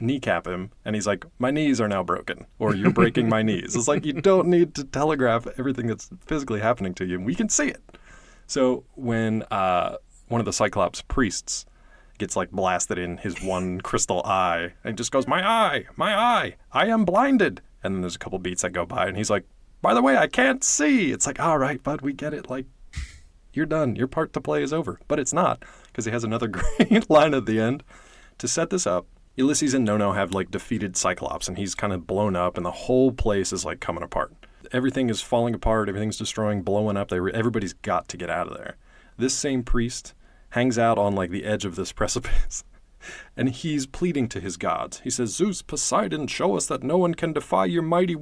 kneecap him, and he's like, "My knees are now broken," or "You're breaking my knees." It's like, you don't need to telegraph everything that's physically happening to you. We can see it. So when one of the Cyclops priests gets like blasted in his one crystal eye, and just goes, my eye, I am blinded." And then there's a couple beats that go by, and he's like, "By the way, I can't see." It's like, all right, bud, we get it. Like, you're done. Your part to play is over. But it's not, because he has another great line at the end. To set this up, Ulysses and Nono have like defeated Cyclops, and he's kind of blown up, and the whole place is like coming apart. Everything is falling apart. Everything's destroying, blowing up. Everybody's got to get out of there. This same priest hangs out on like the edge of this precipice, and he's pleading to his gods. He says, "Zeus, Poseidon, show us that no one can defy your mighty..."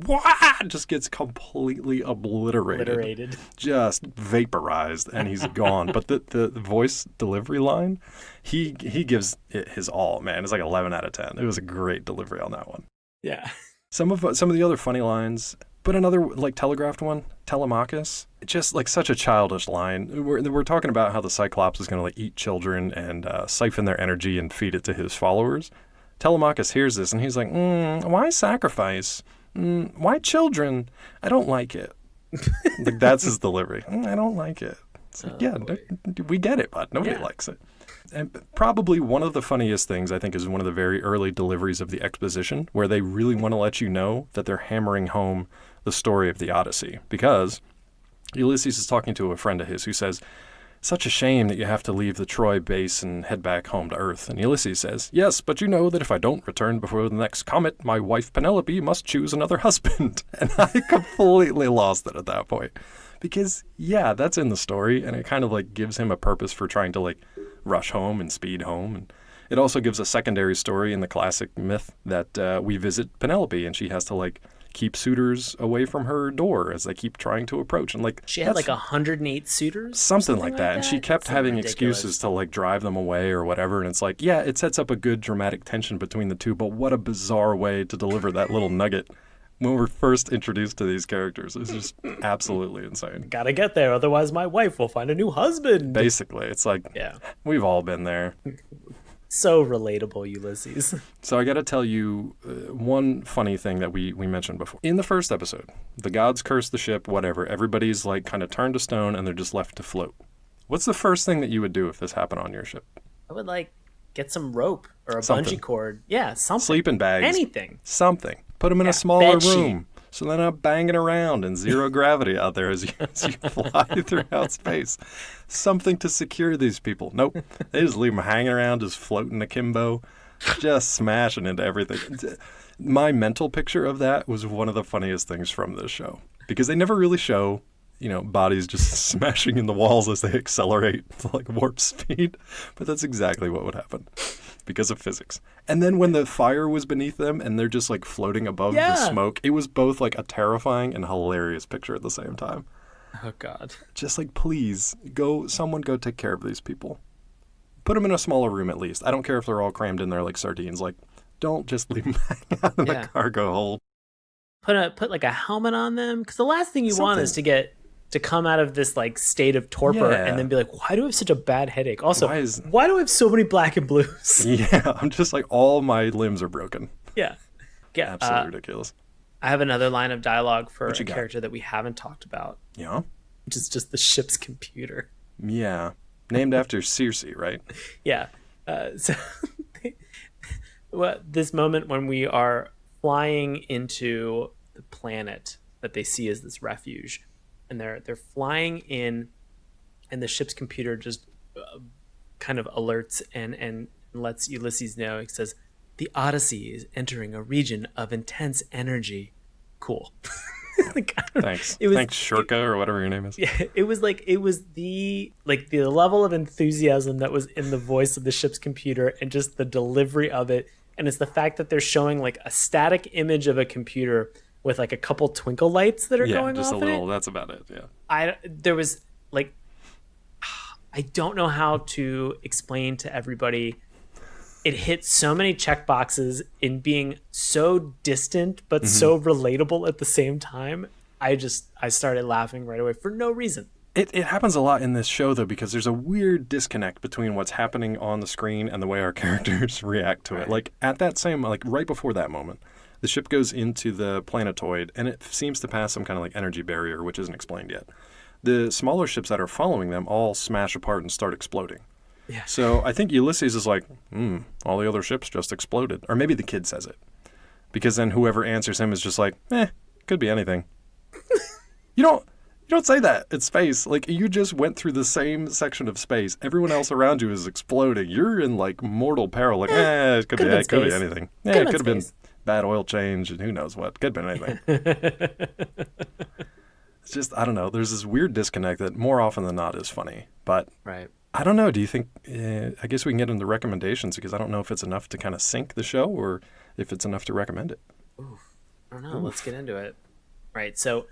Just gets completely obliterated. Just vaporized, and he's gone. But the voice delivery line, he gives it his all, man. It's like 11 out of 10. It was a great delivery on that one. Yeah. Some of the other funny lines, but another like telegraphed one, Telemachus, just like such a childish line. We're talking about how the Cyclops is going to like eat children and siphon their energy and feed it to his followers. Telemachus hears this, and he's like, "Why sacrifice? Why children? I don't like it." Like, that's his delivery. "I don't like it." It's like, we get it, bud. Nobody likes it. And probably one of the funniest things, I think, is one of the very early deliveries of the exposition, where they really want to let you know that they're hammering home the story of the Odyssey. Because Ulysses is talking to a friend of his who says, such a shame that you have to leave the Troy base and head back home to Earth. And Ulysses says, yes, but you know that if I don't return before the next comet, my wife Penelope must choose another husband. And I completely lost it at that point. Because, yeah, that's in the story, and it kind of like gives him a purpose for trying to like rush home and speed home. And it also gives a secondary story in the classic myth that we visit Penelope, and she has to like keep suitors away from her door as they keep trying to approach. And like she had like 108 suitors, something like that. And she kept having excuses to like drive them away or whatever. And it's like, yeah, it sets up a good dramatic tension between the two, but what a bizarre way to deliver that little nugget when we're first introduced to these characters. It's just absolutely insane. Gotta get there, otherwise my wife will find a new husband. Basically, it's like, yeah, we've all been there. So relatable, Ulysses. So I got to tell you one funny thing that we mentioned before. In the first episode, the gods curse the ship, whatever. Everybody's like kind of turned to stone and they're just left to float. What's the first thing that you would do if this happened on your ship? I would like get some rope or a bungee cord. Yeah, something. Sleeping bags. Anything. Something. Put them in a smaller room. So they're not banging around in zero gravity out there as you fly throughout space. Something to secure these people. Nope. They just leave them hanging around, just floating akimbo, just smashing into everything. My mental picture of that was one of the funniest things from this show. Because they never really show, bodies just smashing in the walls as they accelerate to like warp speed. But that's exactly what would happen. Because of physics. And then when the fire was beneath them and they're just like floating above the smoke, it was both like a terrifying and hilarious picture at the same time. Oh God. Just like, please, someone go take care of these people. Put them in a smaller room at least. I don't care if they're all crammed in there like sardines. Like, don't just leave them hanging out in the cargo hold. Put like a helmet on them. Because the last thing you want is to come out of this like state of torpor and then be like, why do I have such a bad headache? Also, why do I have so many black and blues? Yeah, I'm just like, all my limbs are broken. Yeah. Absolutely ridiculous. I have another line of dialogue for a character that we haven't talked about. Yeah? Which is just the ship's computer. Yeah. Named after Circe, right? Yeah. So this moment when we are flying into the planet that they see as this refuge, and they're flying in, and the ship's computer just kind of alerts and lets Ulysses know. It says, the Odyssey is entering a region of intense energy. Cool. Thanks. Thanks, Shurka, or whatever your name is. Yeah, it was the level of enthusiasm that was in the voice of the ship's computer and just the delivery of it. And it's the fact that they're showing like a static image of a computer with like a couple twinkle lights that are going off. Yeah, just a little. That's about it. Yeah. There was like, I don't know how to explain to everybody. It hit so many check boxes in being so distant but so relatable at the same time. I started laughing right away for no reason. It happens a lot in this show though, because there's a weird disconnect between what's happening on the screen and the way our characters react to it. Like at that same, like right before that moment, the ship goes into the planetoid, and it seems to pass some kind of like energy barrier, which isn't explained yet. The smaller ships that are following them all smash apart and start exploding. Yeah. So I think Ulysses is like, all the other ships just exploded. Or maybe the kid says it. Because then whoever answers him is just like, could be anything. You don't say that. It's space. Like, you just went through the same section of space. Everyone else around you is exploding. You're in like mortal peril. Like, it could be anything. Yeah, it could have been bad oil change and who knows what. Could have been anything. It's just, I don't know. There's this weird disconnect that more often than not is funny. But I don't know. Do you think, I guess we can get into recommendations because I don't know if it's enough to kind of sink the show or if it's enough to recommend it. Oof. I don't know. Let's get into it. Right. So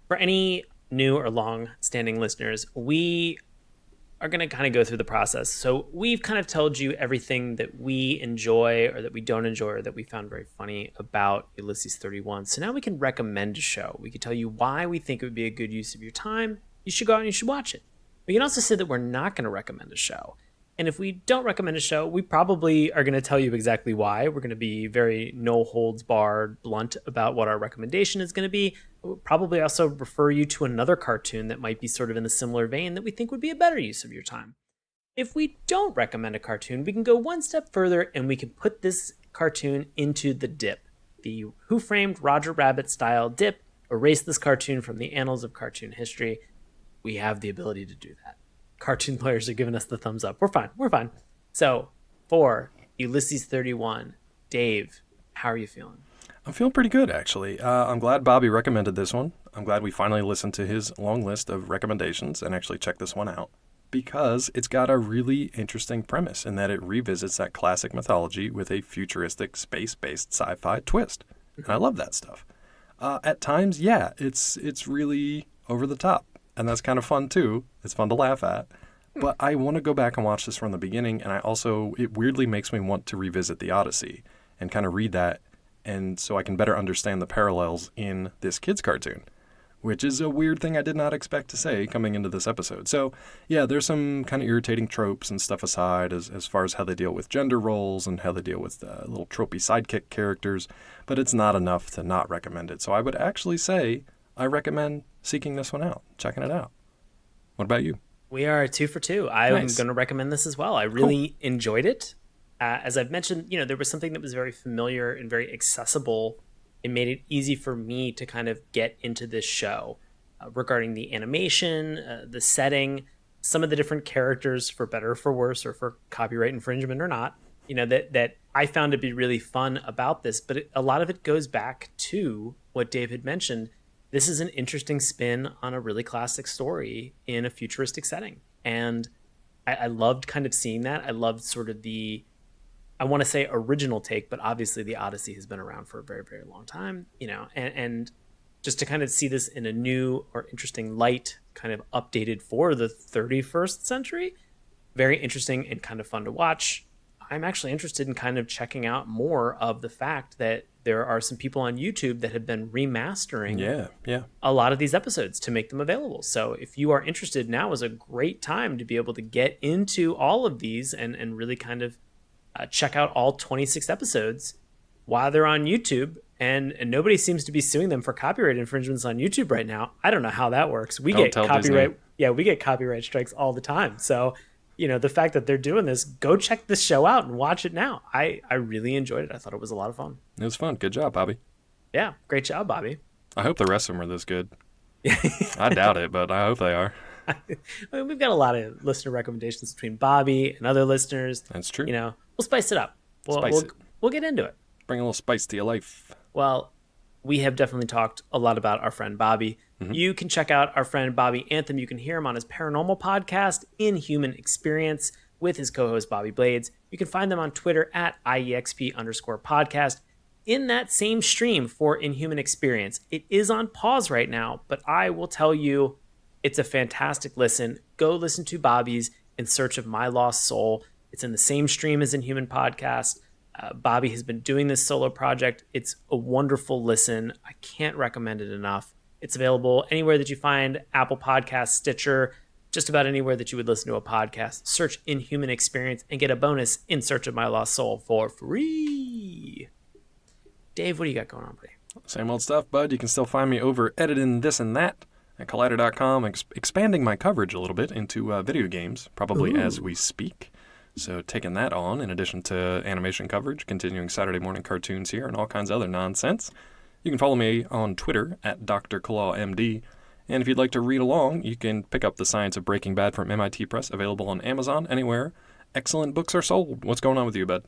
for any new or long-standing listeners, we are going to kind of go through the process. So we've kind of told you everything that we enjoy or that we don't enjoy or that we found very funny about Ulysses 31. So now we can recommend a show. We can tell you why we think it would be a good use of your time. You should go out and you should watch it. We can also say that we're not going to recommend a show. And if we don't recommend a show, we probably are going to tell you exactly why. We're going to be very no-holds-barred, blunt about what our recommendation is going to be. We'll probably also refer you to another cartoon that might be sort of in a similar vein that we think would be a better use of your time. If we don't recommend a cartoon, we can go one step further and we can put this cartoon into the dip. The Who Framed Roger Rabbit style dip. Erase this cartoon from the annals of cartoon history. We have the ability to do that. cartoon players are giving us the thumbs up. We're fine. We're fine. So for Ulysses 31, Dave, how are you feeling? I'm feeling pretty good, actually. I'm glad Bobby recommended this one. I'm glad we finally listened to his long list of recommendations and actually checked this one out, because it's got a really interesting premise in that it revisits that classic mythology with a futuristic, space-based sci-fi twist. And I love that stuff. At times, yeah, it's really over the top. And that's kind of fun, too. It's fun to laugh at. But I want to go back and watch this from the beginning, and it weirdly makes me want to revisit the Odyssey and kind of read that, and so I can better understand the parallels in this kid's cartoon, which is a weird thing I did not expect to say coming into this episode. So, yeah, there's some kind of irritating tropes and stuff aside as far as how they deal with gender roles and how they deal with little tropey sidekick characters, but it's not enough to not recommend it. So I would actually say I recommend seeking this one out, checking it out. What about you? We are 2 for 2. I'm Nice. going to recommend this as well. I really enjoyed it. As I've mentioned, there was something that was very familiar and very accessible. It made it easy for me to kind of get into this show regarding the animation, the setting, some of the different characters, for better or for worse, or for copyright infringement or not, that I found to be really fun about this. But a lot of it goes back to what Dave had mentioned. This is an interesting spin on a really classic story in a futuristic setting. And I loved kind of seeing that. I loved sort of I want to say original take, but obviously the Odyssey has been around for a very, very long time, and just to kind of see this in a new or interesting light, kind of updated for the 31st century, very interesting and kind of fun to watch. I'm actually interested in kind of checking out more of the fact that there are some people on YouTube that have been remastering a lot of these episodes to make them available. So if you are interested, now is a great time to be able to get into all of these and really kind of check out all 26 episodes while they're on YouTube, and nobody seems to be suing them for copyright infringements on YouTube right now. I don't know how that works. We get copyright strikes all the time. So, the fact that they're doing this, go check this show out and watch it now. I really enjoyed it. I thought it was a lot of fun. It was fun. Good job, Bobby. Yeah, great job, Bobby. I hope the rest of them are this good. I doubt it, but I hope they are. We've got a lot of listener recommendations between Bobby and other listeners. That's true. We'll spice it up. We'll get into it. Bring a little spice to your life. Well, we have definitely talked a lot about our friend Bobby. Mm-hmm. You can check out our friend Bobby Anthem. You can hear him on his paranormal podcast, Inhuman Experience, with his co-host Bobby Blades. You can find them on Twitter at IEXP_podcast. In that same stream for Inhuman Experience, it is on pause right now, but I will tell you, it's a fantastic listen. Go listen to Bobby's In Search of My Lost Soul. It's in the same stream as Inhuman Podcast. Bobby has been doing this solo project. It's a wonderful listen. I can't recommend it enough. It's available anywhere that you find Apple Podcasts, Stitcher, just about anywhere that you would listen to a podcast. Search Inhuman Experience and get a bonus In Search of My Lost Soul for free. Dave, what do you got going on, buddy? Same old stuff, bud. You can still find me over editing this and that at Collider.com, expanding my coverage a little bit into video games, probably as we speak. So taking that on, in addition to animation coverage, continuing Saturday morning cartoons here, and all kinds of other nonsense. You can follow me on Twitter at Dr. MD. And if you'd like to read along, you can pick up The Science of Breaking Bad from MIT Press, available on Amazon, anywhere excellent books are sold. What's going on with you, bud?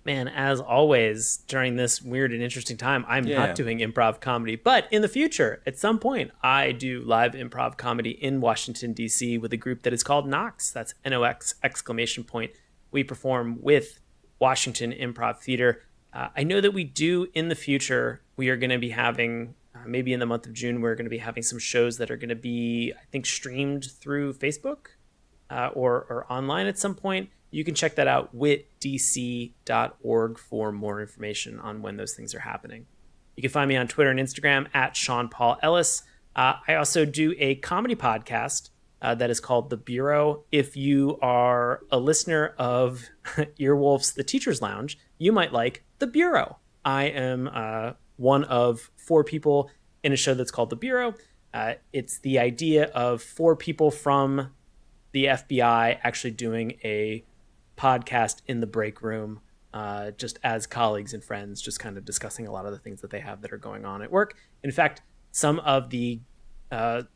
Man, as always, during this weird and interesting time, I'm not doing improv comedy. But in the future, at some point, I do live improv comedy in Washington, D.C. with a group that is called Nox. That's NOX ! We perform with Washington Improv Theater. I know that we do in the future, we are going to be having, maybe in the month of June, we're going to be having some shows that are going to be, I think, streamed through Facebook or online at some point. You can check that out, witdc.org, for more information on when those things are happening. You can find me on Twitter and Instagram at Sean Paul Ellis. I also do a comedy podcast that is called The Bureau. If you are a listener of Earwolf's The Teacher's Lounge, you might like The Bureau. I am one of 4 people in a show that's called The Bureau. It's the idea of 4 people from the FBI actually doing a podcast in the break room, just as colleagues and friends, just kind of discussing a lot of the things that they have that are going on at work. In fact, some of the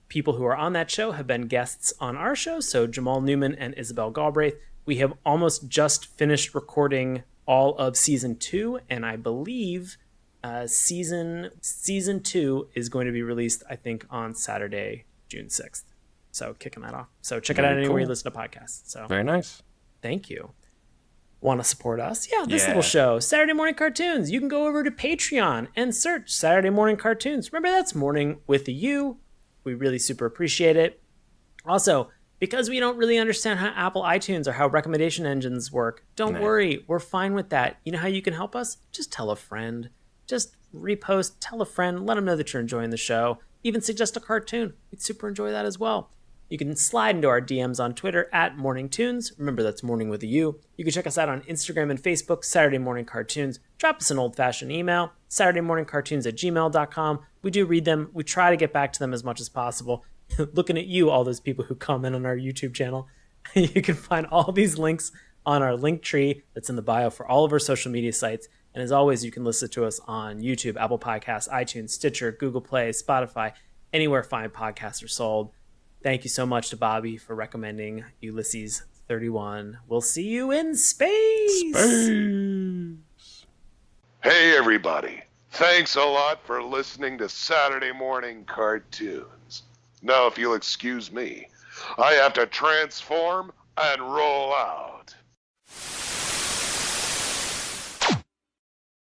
people who are on that show have been guests on our show. So Jamal Newman and Isabel Galbraith. We have almost just finished recording all of season 2, and I believe season 2 is going to be released, I think, on Saturday, June 6th. So kicking that off. So check it out anywhere you listen to podcasts. So very nice. Thank you. Want to support us? Yeah, this little show, Saturday Morning Cartoons. You can go over to Patreon and search Saturday Morning Cartoons. Remember, that's morning with a U. We really super appreciate it. Also, because we don't really understand how Apple iTunes or how recommendation engines work, don't worry. We're fine with that. You know how you can help us? Just tell a friend. Just repost, tell a friend, let them know that you're enjoying the show. Even suggest a cartoon. We'd super enjoy that as well. You can slide into our DMs on Twitter at MorningTunes. Remember, that's morning with a U. You can check us out on Instagram and Facebook, Saturday Morning Cartoons. Drop us an old-fashioned email, SaturdayMorningCartoons@gmail.com. We do read them. We try to get back to them as much as possible. Looking at you, all those people who comment on our YouTube channel. You can find all these links on our link tree that's in the bio for all of our social media sites. And as always, you can listen to us on YouTube, Apple Podcasts, iTunes, Stitcher, Google Play, Spotify, anywhere fine podcasts are sold. Thank you so much to Bobby for recommending Ulysses 31. We'll see you in space. Hey, everybody. Thanks a lot for listening to Saturday Morning Cartoons. Now, if you'll excuse me, I have to transform and roll out.